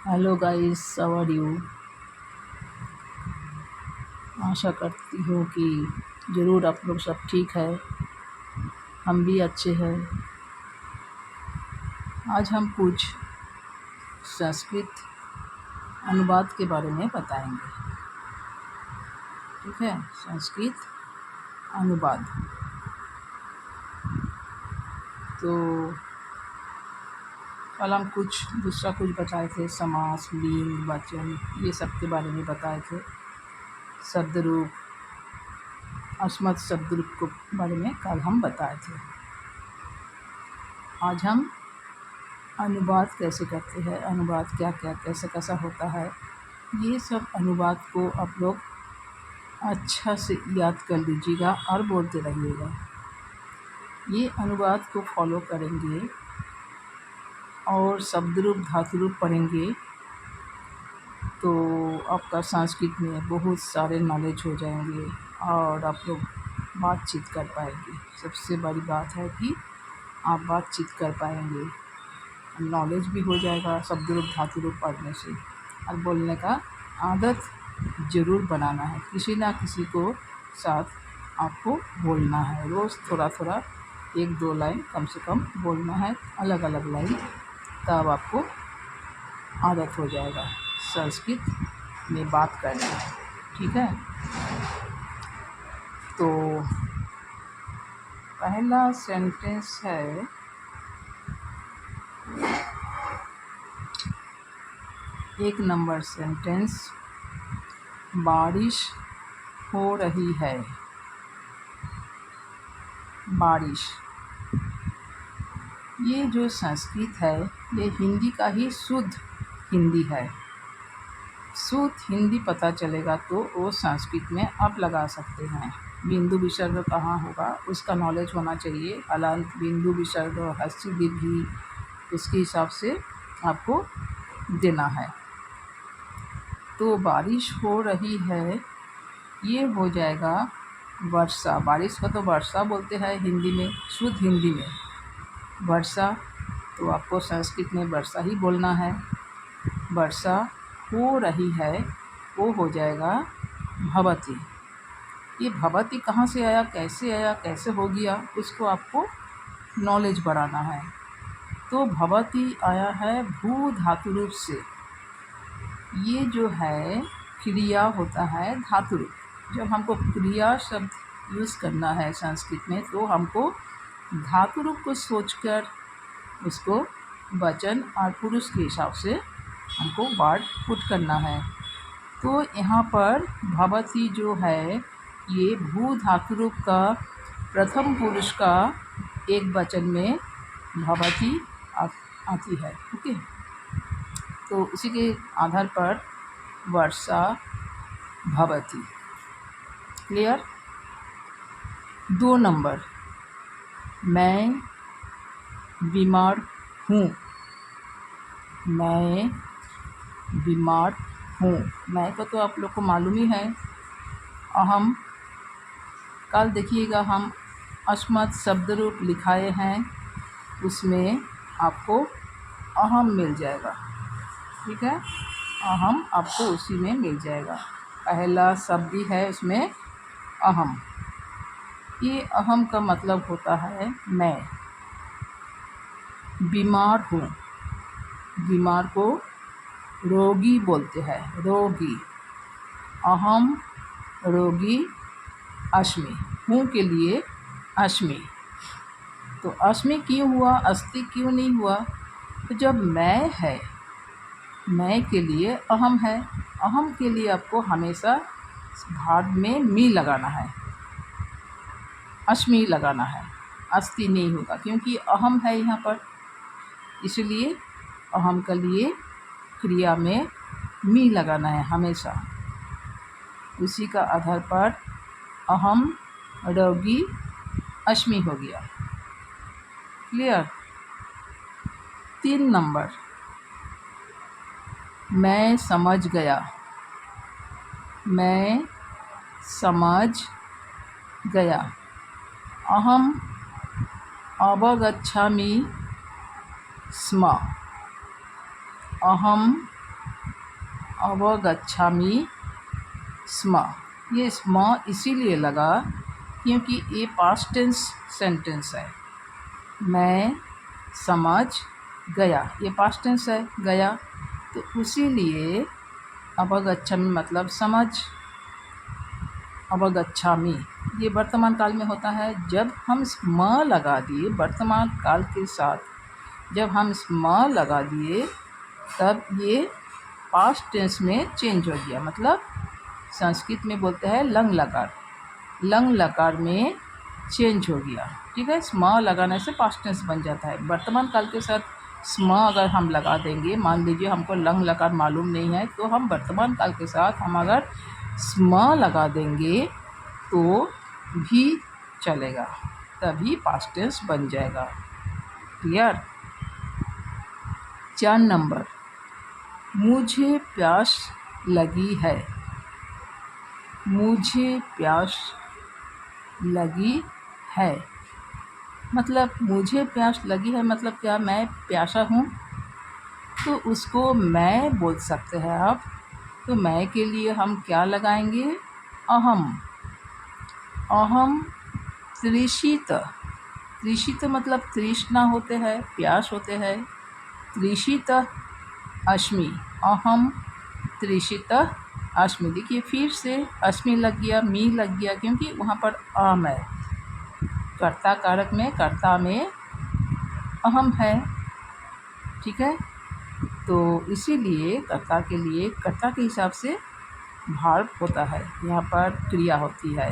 Hello guys, how are you. आशा करती हूँ कि ज़रूर आप लोग सब ठीक है। हम भी अच्छे हैं। आज हम कुछ संस्कृत अनुवाद के बारे में बताएंगे। ठीक है, संस्कृत अनुवाद। तो कल हम दूसरा कुछ बताए थे, समास, लिंग, वचन, ये सब के बारे में बताए थे। शब्द रूप, अस्मत् शब्द रूप के बारे में कल हम बताए थे। आज हम अनुवाद कैसे करते हैं, अनुवाद क्या क्या कैसे कैसा होता है, ये सब अनुवाद को आप लोग अच्छा से याद कर लीजिएगा और बोलते रहिएगा। ये अनुवाद को फॉलो करेंगे और शब्द रूप धातु रूप पढ़ेंगे तो आपका संस्कृत में बहुत सारे नॉलेज हो जाएंगे और आप लोग बातचीत कर पाएंगे। सबसे बड़ी बात है कि आप बातचीत कर पाएंगे, नॉलेज भी हो जाएगा शब्द रूप धातु रूप पढ़ने से। और बोलने का आदत ज़रूर बनाना है, किसी ना किसी को साथ आपको बोलना है। रोज़ थोड़ा थोड़ा 1-2 लाइन कम से कम बोलना है, अलग अलग लाइन, तब आपको आदत हो जाएगा संस्कृत में बात करना है। ठीक है, तो पहला सेंटेंस है, एक नंबर सेंटेंस, बारिश हो रही है। बारिश, ये जो संस्कृत है ये हिंदी का ही शुद्ध हिंदी है। शुद्ध हिंदी पता चलेगा तो वो संस्कृत में आप लगा सकते हैं। बिंदु विसर्ग कहाँ होगा उसका नॉलेज होना चाहिए। हलांत, बिंदु विसर्ग, हस्ती दीर्घी, उसके हिसाब से आपको देना है। तो बारिश हो रही है, ये हो जाएगा वर्षा। बारिश को तो वर्षा बोलते हैं हिंदी में, शुद्ध हिंदी में वर्षा। तो आपको संस्कृत में वर्षा ही बोलना है। वर्षा हो रही है, वो हो जाएगा भवति। ये भवति कहाँ से आया, कैसे हो गया, उसको आपको नॉलेज बढ़ाना है। तो भवति आया है भू धातु रूप से। ये जो है क्रिया होता है धातु रूप। जब हमको क्रिया शब्द यूज़ करना है संस्कृत में तो हमको धातु रूप को सोचकर उसको वचन और पुरुष के हिसाब से हमको वर्ड पुट करना है। तो यहाँ पर भवति जो है ये भू धातु रूप का प्रथम पुरुष का एक वचन में भवति आती है। ओके, तो उसी के आधार पर वर्षा भवति। क्लियर। 2 नंबर, मैं बीमार हूँ। मैं बीमार हूँ, मैं को तो आप लोग को मालूम ही है। अहम, कल देखिएगा हम अस्मत् शब्द रूप लिखाए हैं, उसमें आपको अहम मिल जाएगा। ठीक है, अहम आपको उसी में मिल जाएगा। पहला शब्द ही है उसमें अहम। ये अहम का मतलब होता है मैं। बीमार हूँ, बीमार को रोगी बोलते हैं, रोगी। अहम रोगी अस्मि, हूँ के लिए अस्मि। तो अस्मि क्यों हुआ, अस्ति क्यों नहीं हुआ? तो जब मैं है, मैं के लिए अहम है। अहम के लिए आपको हमेशा भाग में मी लगाना है, अस्मि लगाना है, अस्ति नहीं होगा क्योंकि अहम है यहाँ पर। इसलिए अहम के लिए क्रिया में मी लगाना है हमेशा। उसी का आधार पर अहम रोगी अस्मि हो गया। क्लियर। 3 नंबर, मैं समझ गया। मैं समझ गया। अहम अवगच्छामि स्म। अहम अवगच्छामि स्म। ये स्म इसीलिए लगा क्योंकि ये पास्ट टेंस सेंटेंस है। मैं समझ गया, ये पास्ट टेंस है गया, तो इसीलिए अवगच्छामि मतलब समझ। अवगच्छामि ये वर्तमान काल में होता है। जब हम स्म लगा दिए वर्तमान काल के साथ, जब हम स्म लगा दिए तब ये पास्ट टेंस में चेंज हो गया। मतलब संस्कृत में बोलते हैं लंग लकार, लंग लकार में चेंज हो गया। ठीक है, स्म लगाने से पास्ट टेंस बन जाता है। वर्तमान काल के साथ स्म अगर हम लगा देंगे, मान लीजिए हमको लंग लकार मालूम नहीं है, तो हम वर्तमान काल के साथ हम अगर स्म लगा देंगे तो भी चलेगा, तभी पास्ट टेंस बन जाएगा। क्लियर। 4 नंबर, मुझे प्यास लगी है। मुझे प्यास लगी है मतलब मुझे प्यास लगी है मतलब क्या, मैं प्यासा हूँ, तो उसको मैं बोल सकते हैं आप। तो मैं के लिए हम क्या लगाएंगे, अहम। अहम तृषित। तृषित मतलब तृष्णा होते हैं, प्यास होते हैं। तृषित अस्मि, अहम तृषित अस्मि। देखिए फिर से अस्मि लग गया, मी लग गया, क्योंकि वहाँ पर अहम है। कर्ता कारक में कर्ता में अहम है। ठीक है, तो इसीलिए कर्ता के लिए कर्ता के हिसाब से भार्ब होता है, यहाँ पर क्रिया होती है।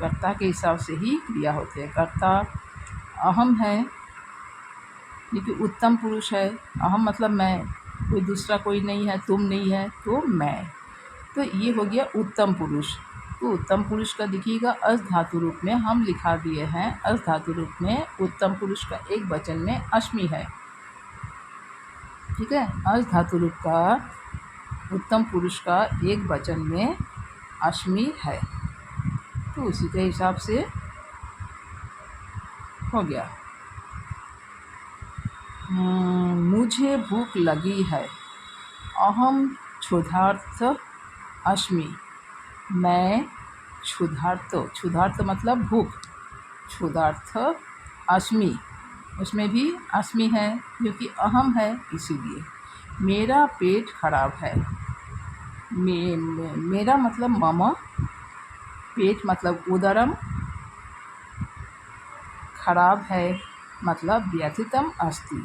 कर्ता के हिसाब से ही क्रिया होती है। कर्ता अहम है, क्योंकि उत्तम पुरुष है। अहम मतलब मैं, कोई दूसरा कोई नहीं है, तुम नहीं है, तो मैं। तो ये हो गया उत्तम पुरुष। तो उत्तम पुरुष का देखिएगा अस धातु रूप में हम लिखा दिए हैं। अस धातु रूप में उत्तम पुरुष का एक वचन में अस्मि है। ठीक है, अस धातु रूप का उत्तम पुरुष का एक वचन में अस्मि है, तो उसी के हिसाब से हो गया। मुझे भूख लगी है। अहम क्षुधार्त अस्मि, मैं क्षुधार्त। क्षुधार्त मतलब भूख, क्षुधार्थ अस्मि, उसमें भी अस्मि है क्योंकि अहम है इसीलिए। मेरा पेट खराब है। मेरा मतलब मम, पेट मतलब उदरम, खराब है मतलब व्यथितम अस्ति।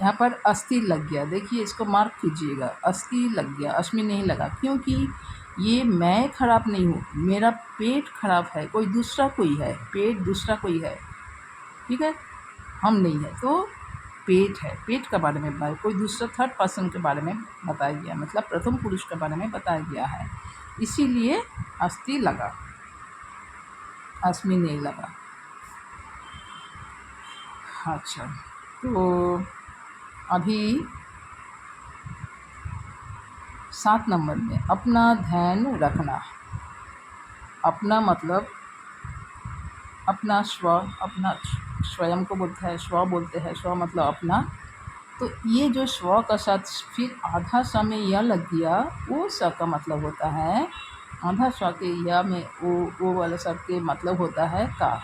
यहाँ पर अस्ति लग गया, देखिए इसको मार्क कीजिएगा, अस्ति लग गया, अस्मि नहीं लगा, क्योंकि ये मैं खराब नहीं हूँ, मेरा पेट खराब है, कोई दूसरा कोई है, पेट दूसरा कोई है। ठीक है, हम नहीं है, तो पेट है, पेट के बारे में कोई दूसरा थर्ड पर्सन के बारे में बताया गया, मतलब प्रथम पुरुष के बारे में बताया गया है, इसीलिए अस्ति लगा, अस्मि नहीं लगा। अच्छा, तो अभी 7 नंबर में अपना ध्यान रखना। अपना मतलब अपना स्व, अपना स्वयं को बोलता है, स्व बोलते हैं, स्व मतलब अपना। तो ये जो स्व का साथ फिर आधा स में यह लग गया, वो स का मतलब होता है, आधा स्व के या में वो वाला सब के मतलब होता है का।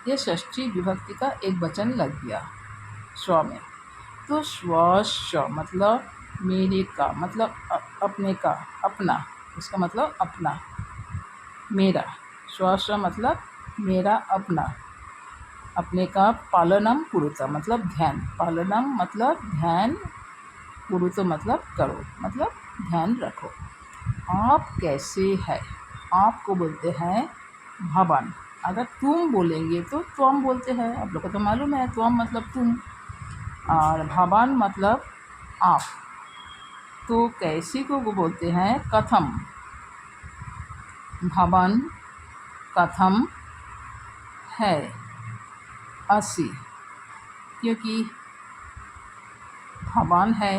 ये षष्ठी विभक्ति का एक वचन लग गया स्व में। तो स्व मतलब मेरे का मतलब अपने का, अपना, इसका मतलब अपना, मेरा। स्व मतलब मेरा अपना, अपने का। पालनम कुरुता मतलब ध्यान, पालनम मतलब ध्यान, कुरुतो मतलब करो, मतलब ध्यान रखो। आप कैसे है, आपको बोलते हैं भवान। अगर तुम बोलेंगे तो त्वम बोलते हैं, आप लोग को तो मालूम है, त्वम मतलब तुम, और भवान मतलब आप। तो कैसे को बोलते हैं कथम। भवन कथम है, असि, क्योंकि भवान है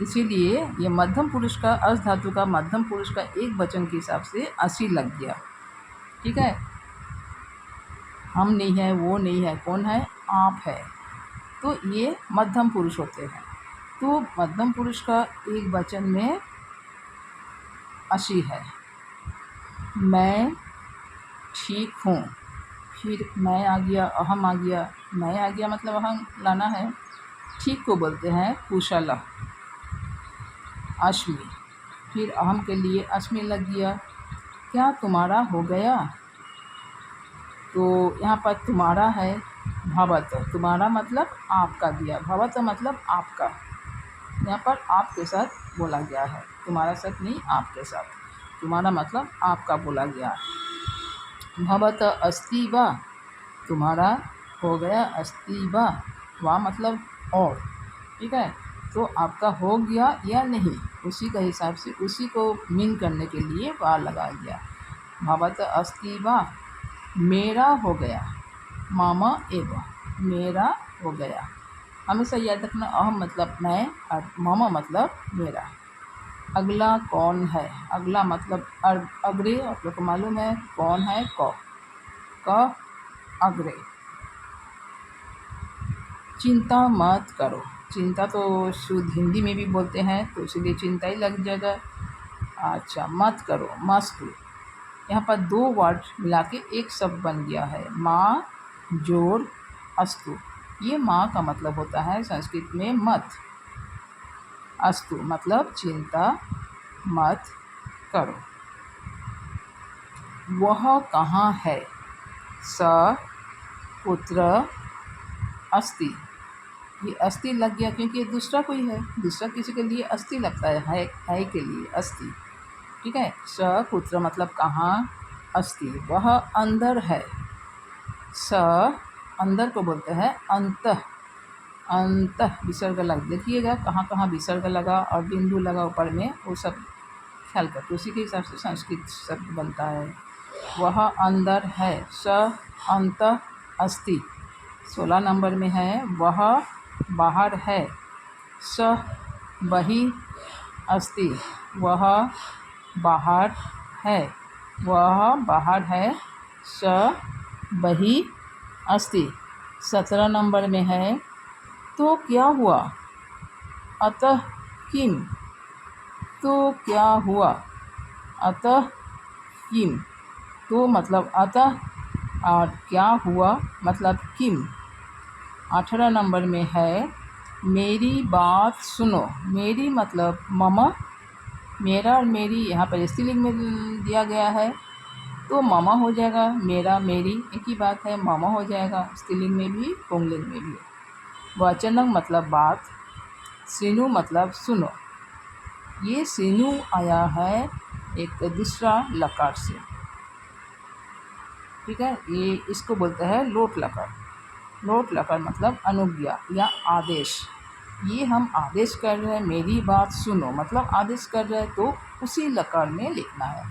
इसीलिए ये मध्यम पुरुष का, अस धातु का मध्यम पुरुष का एक वचन के हिसाब से असि लग गया। ठीक है, हम नहीं है, वो नहीं है, कौन है, आप है, तो ये मध्यम पुरुष होते हैं। तो मध्यम पुरुष का एक वचन में अशी है। मैं ठीक हूँ, फिर मैं आ गया, अहम आ गया। मैं आ गया मतलब अहम लाना है। ठीक को बोलते हैं कुशल, अश्मि। फिर अहम के लिए अश्मि लग गया। क्या तुम्हारा हो गया? तो यहाँ पर तुम्हारा है भवत। तुम्हारा मतलब आपका दिया, भवत मतलब आपका। यहाँ पर आपके साथ बोला गया है, तुम्हारा साथ नहीं, आपके साथ। तुम्हारा मतलब आपका बोला गया। भवत अस्ति वा, तुम्हारा हो गया। अस्ति वा मतलब और, ठीक है। तो आपका हो गया या नहीं, उसी का हिसाब से उसी को मीन करने के लिए वा लगा दिया। भवत अस्ति वा, मेरा हो गया। मम एव, मेरा हो गया। हमेशा याद रखना, अहम मतलब मैं और मम मतलब मेरा। अगला कौन है? अगला मतलब अग्रे, आप लोग को मालूम है कौन है, क अग्रे। चिंता मत करो। चिंता तो शुद्ध हिंदी में भी बोलते हैं, तो इसलिए चिंता ही लग जाएगा। अच्छा, मत करो, मस्त। यहाँ पर दो वर्ड मिला के एक शब्द बन गया है, माँ जोड़ अस्तु। ये माँ का मतलब होता है संस्कृत में मत। अस्तु मतलब चिंता मत करो। वह कहाँ है? स पुत्र अस्ति। ये अस्ति लग गया क्योंकि ये दूसरा कोई है, दूसरा किसी के लिए अस्ति लगता है के लिए अस्ति, ठीक है। स पुत्र मतलब कहाँ, अस्ति वह अंदर है। स अंदर को बोलते हैं अंतः। अंतः विसर्ग लग, देखिएगा कहाँ कहाँ विसर्ग लगा और बिंदु लगा ऊपर में, वो सब ख्याल करते, उसी के हिसाब से संस्कृत शब्द बनता है। वह अंदर है। स अंतः अस्ति 16 नंबर में है। वह बाहर है। स बहि अस्ति, वह बाहर है। वह बाहर है। स बहि अस्ति 17 नंबर में है। तो क्या हुआ? अतः किम, तो क्या हुआ? अतः किम, तो मतलब अतः और क्या हुआ मतलब किम। 18 नंबर में है। मेरी बात सुनो। मेरी मतलब मम, मेरा और मेरी यहाँ पर स्त्रीलिंग में दिया गया है, तो मम हो जाएगा। मेरा मेरी एक ही बात है, मम हो जाएगा स्त्रीलिंग में भी पुंगलिंग में भी। वचनम मतलब बात, सीनु मतलब सुनो। ये सीनु आया है एक दूसरा लकार से, ठीक है। ये इसको बोलते हैं लोट लकार। लोट लकार मतलब अनुज्ञा या आदेश। ये हम आदेश कर रहे हैं, मेरी बात सुनो मतलब आदेश कर रहे हैं, तो उसी लकार में लिखना है।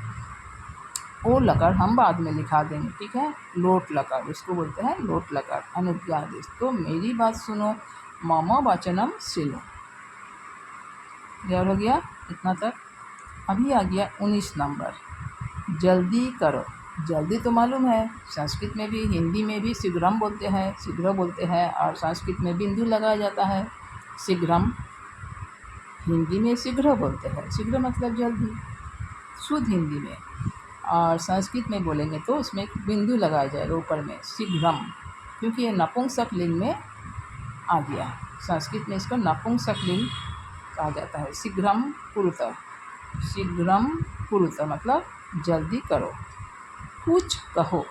वो लकार हम बाद में लिखा देंगे, ठीक है। लोट लकार उसको बोलते हैं, लोट लकार अनुज्ञा आदेश। तो मेरी बात सुनो, मम वचनम सुनो। क्लियर हो गया इतना तक। अभी आ गया 19 नंबर, जल्दी करो। जल्दी तो मालूम है, संस्कृत में भी हिंदी में भी शीघ्रम बोलते हैं, शीघ्र बोलते हैं, और संस्कृत में बिंदु लगाया जाता है शीघ्रम। हिंदी में शीघ्र बोलते हैं, शीघ्र मतलब जल्दी शुद्ध हिंदी में। और संस्कृत में बोलेंगे तो उसमें एक बिंदु लगाया जाएगा ऊपर में, शीघ्रम, क्योंकि ये नपुंसक लिंग में आ गया। संस्कृत में इसको नपुंसक लिंग कहा जाता है। शीघ्रम कुरुत, शीघ्रम कुरुत मतलब जल्दी करो। कुछ कहो।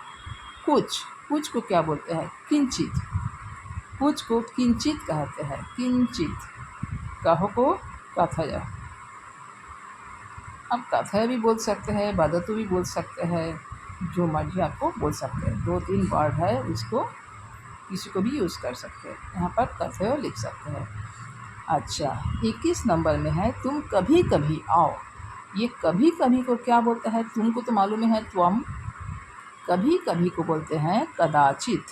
कुछ को क्या बोलते हैं? किंचित। कुछ को किंचित कहते हैं, किंचित। कहो को कथय। अब कथय भी बोल सकते हैं, वदतु भी बोल सकते हैं, जो मर्जी आपको बोल सकते हैं। 2-3 वर्ड है, उसको किसी को भी यूज़ कर सकते हैं। यहाँ पर कथय लिख सकते हैं। अच्छा, 21 नंबर में है, तुम कभी कभी आओ। ये कभी कभी को क्या बोलते हैं? तुमको तो मालूम है त्वम। कभी कभी को बोलते हैं कदाचित,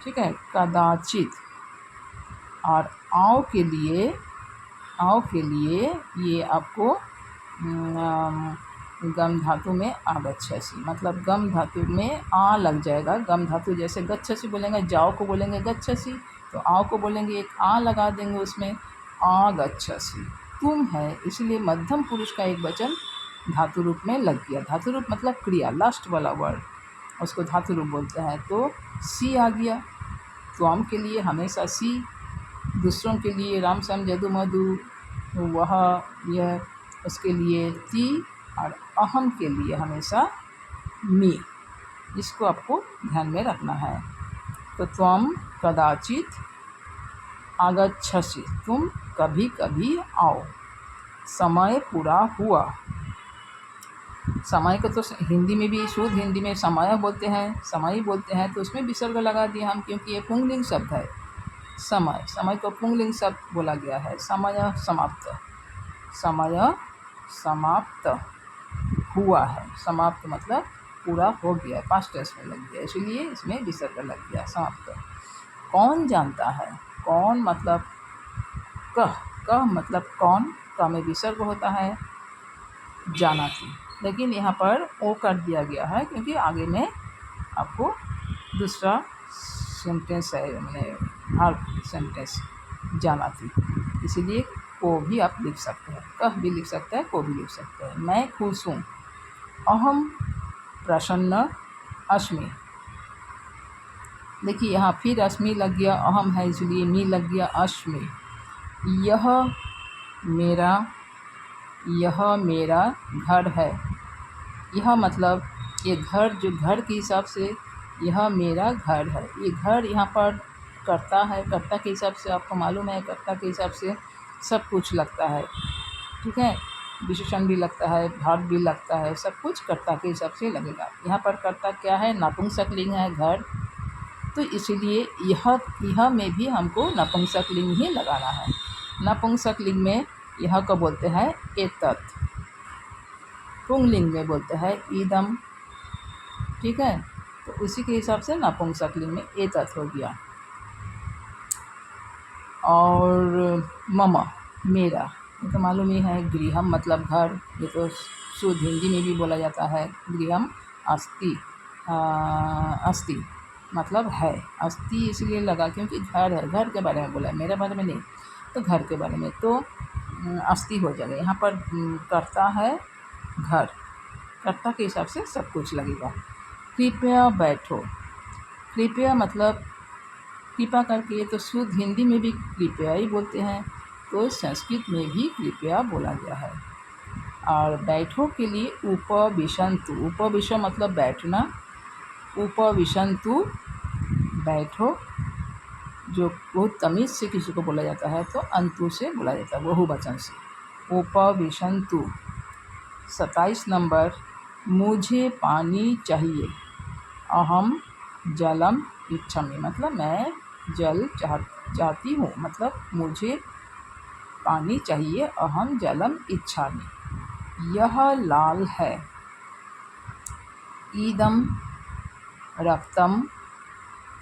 ठीक है, कदाचित। और आओ के लिए ये आपको गम धातु में आगच्छसि, मतलब गम धातु में आ लग जाएगा। गम धातु जैसे गच्छसि बोलेंगे, जाओ को बोलेंगे गच्छसि, तो आओ को बोलेंगे, एक आ लगा देंगे उसमें, आगच्छसि। तुम है, इसलिए मध्यम पुरुष का एक वचन धातु रूप में लग गया। धातु रूप मतलब क्रिया, लास्ट वाला वर्ड, उसको धातु रूप बोलते हैं। तो सी आ गया। त्वम के लिए हमेशा सी, दूसरों के लिए राम श्याम जदु मधु, वह, यह, उसके लिए ती, और अहम के लिए हमेशा मी। इसको आपको ध्यान में रखना है। तो त्वम कदाचित आगच्छसि, तुम कभी कभी आओ। समय पूरा हुआ। समय को तो हिंदी में भी, शुद्ध हिंदी में समय बोलते हैं, समय बोलते हैं, तो उसमें विसर्ग लगा दिया हम, क्योंकि ये पुंगलिंग शब्द है। समय, समय को पुंगलिंग शब्द बोला गया है। समय समाप्त, समय समाप्त हुआ है। समाप्त मतलब पूरा हो गया, पास्ट टेंस में लग गया, इसलिए इसमें विसर्ग लग गया, समाप्त। कौन जानता है, कौन मतलब कह, कह मतलब कौन, क में विसर्ग होता है, जाना थी, लेकिन यहाँ पर ओ कर दिया गया है, क्योंकि आगे में आपको दूसरा सेंटेंस है, मैंने वर्ब सेंटेंस जाना थी, इसीलिए को भी आप लिख सकते हैं, कह भी लिख सकते हैं, को भी लिख सकते हैं। मैं खुश हूँ। अहम प्रसन्न अस्मि। देखिए यहाँ फिर अस्मि लग गया, अहम है इसलिए मी लग गया, अस्मि। यह मेरा, यह मेरा घर है। यह मतलब ये घर, जो घर के हिसाब से यह मेरा घर है। ये घर यहाँ पर कर्ता है, कर्ता के हिसाब से आपको मालूम है, कर्ता के हिसाब से सब कुछ लगता है, ठीक है। विशेषण भी लगता है, भाव भी लगता है, सब कुछ कर्ता के हिसाब से लगेगा। यहाँ पर कर्ता क्या है, नपुंसक लिंग है घर, तो इसीलिए यह में भी हमको नपुंसक लिंग ही लगाना है। नपुंसक लिंग में यह को बोलते हैं एतत्, पुंगलिंग में बोलते हैं ईदम, ठीक है। तो उसी के हिसाब से नपुंसक लिंग में एतत् हो गया। और मम, मेरा, ये तो मालूम ही है। गृहम मतलब घर, ये तो शुद्ध हिंदी में भी बोला जाता है। गृहम अस्ति, अस्ति मतलब है, अस्ति इसलिए लगा क्योंकि घर है, घर के बारे में बोला है, मेरे बारे में नहीं, तो घर के बारे में, तो अस्ति हो जाएगा। यहाँ पर कर्ता है घर, कर्ता के हिसाब से सब कुछ लगेगा। कृपया बैठो। कृपया मतलब कृपा करके, ये तो शुद्ध हिंदी में भी कृपया ही बोलते हैं, तो संस्कृत में भी कृपया बोला गया है। और बैठो के लिए उपविशन्तु, उपविश मतलब बैठना, उपविशन्तु बैठो, जो बहुत तमीज़ से किसी को बोला जाता है तो अंतु से बोला जाता है, बहुवचन से। उपविशन्तु। 27 नंबर, मुझे पानी चाहिए। अहम जलम इच्छामि मतलब मैं जल चाहती हूँ, मतलब मुझे पानी चाहिए। अहम जलम इच्छामि। यह लाल है। ईदम रक्तम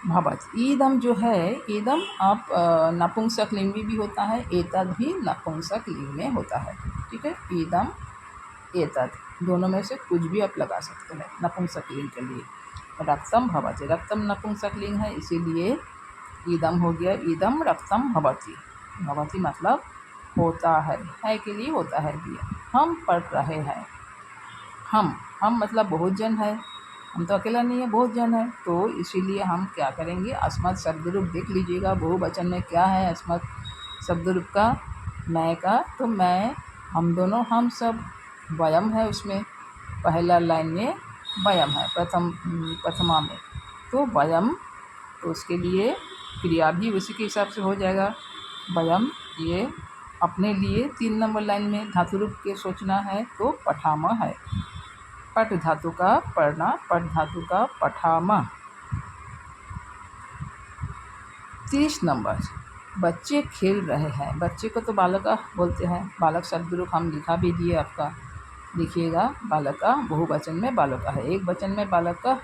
भवति। ईदम जो है, ईदम आप नपुंसक लिंग में भी होता है, एतद भी नपुंसक लिंग में होता है, ठीक है। ईदम एतद दोनों में से कुछ भी आप लगा सकते हैं नपुंसक लिंग के लिए। रक्तम भवति, रक्तम नपुंसक लिंग है, इसीलिए ईदम हो गया। ईदम रक्तम भवति, भवति मतलब होता है के लिए होता है दिया। हम पढ़ रहे हैं। हम मतलब बहुत जन है, हम तो अकेला नहीं है, बहुत जन है, तो इसीलिए हम क्या करेंगे, अस्मत् शब्द रूप देख लीजिएगा, बहुवचन में क्या है अस्मत् शब्द रूप का, मैं का, तो मैं, हम दोनों, हम सब, वयम है उसमें, पहला लाइन में वयम है, प्रथमा में, तो वयम, तो उसके लिए क्रिया भी उसी के हिसाब से हो जाएगा, वयम। ये अपने लिए 3 नंबर लाइन में धातु रूप के सोचना है, तो पठामा है, पट धातु का पढ़ना, पट धातु का पठामा। 30 नंबर, बच्चे खेल रहे हैं। बच्चे को तो बालका बोलते हैं, बालक शब्द रूप हम लिखा भी दिए आपका, लिखिएगा। बालका बहुवचन में बालका है, एक वचन में बालका,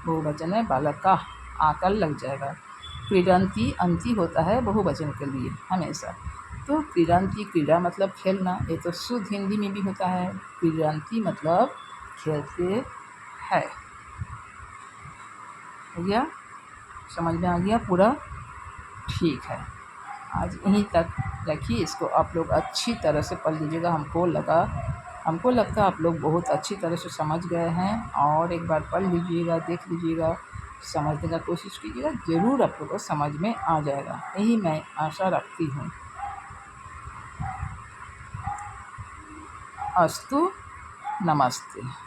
बहुवचन में बालका, आकर लग जाएगा। क्रीडंती, अंती होता है बहुवचन के लिए हमेशा, तो क्रीडंती, क्रीड़ा मतलब खेलना, ये तो शुद्ध हिंदी में भी होता है। क्रीडंती मतलब खेलते हैं। हो गया, समझ में आ गया पूरा। ठीक है। आज यहीं तक रखिए, इसको आप लोग अच्छी तरह से पढ़ लीजिएगा। हमको लगता है आप लोग बहुत अच्छी तरह से समझ गए हैं, और एक बार पढ़ लीजिएगा, देख लीजिएगा, समझने का कोशिश कीजिएगा, ज़रूर आप लोग को समझ में आ जाएगा, यही मैं आशा रखती हूँ। अस्तु, नमस्ते।